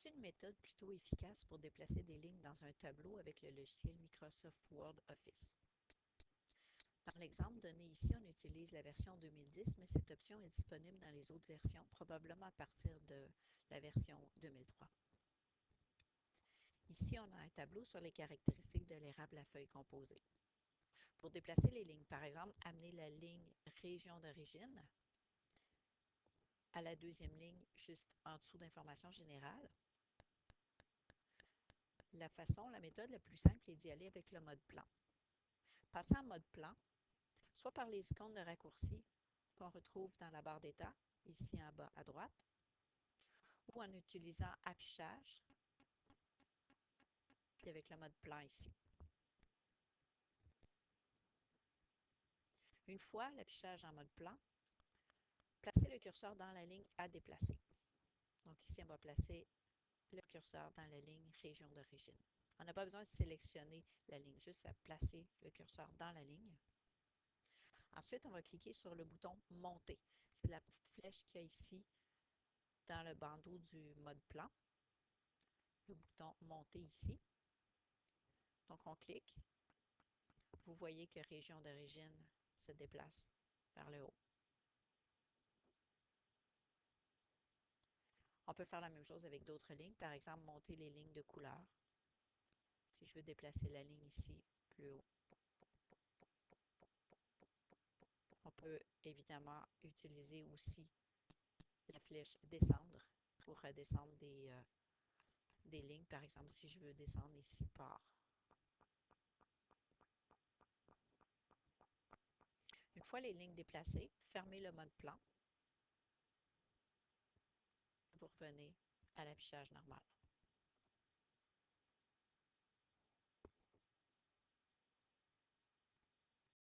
Voici une méthode plutôt efficace pour déplacer des lignes dans un tableau avec le logiciel Microsoft Word Office. Dans l'exemple donné ici, on utilise la version 2010, mais cette option est disponible dans les autres versions, probablement à partir de la version 2003. Ici, on a un tableau sur les caractéristiques de l'érable à feuilles composées. Pour déplacer les lignes, par exemple, amener la ligne région d'origine à la deuxième ligne juste en dessous d'informations générales. La méthode la plus simple est d'y aller avec le mode plan. Passer en mode plan, soit par les icônes de raccourci qu'on retrouve dans la barre d'état, ici en bas à droite, ou en utilisant Affichage, puis avec le mode plan ici. Une fois l'affichage en mode plan, placez le curseur dans la ligne à déplacer. Donc ici, on va placer le curseur dans la ligne région d'origine. On n'a pas besoin de sélectionner la ligne, juste à placer le curseur dans la ligne. Ensuite, on va cliquer sur le bouton « Monter ». C'est la petite flèche qu'il y a ici dans le bandeau du mode plan. Le bouton « Monter » ici. Donc, on clique. Vous voyez que région d'origine se déplace vers le haut. On peut faire la même chose avec d'autres lignes. Par exemple, monter les lignes de couleur. Si je veux déplacer la ligne ici plus haut. On peut évidemment utiliser aussi la flèche descendre pour redescendre des lignes. Par exemple, si je veux descendre ici par. Une fois les lignes déplacées, fermez le mode plan. Vous revenez à l'affichage normal.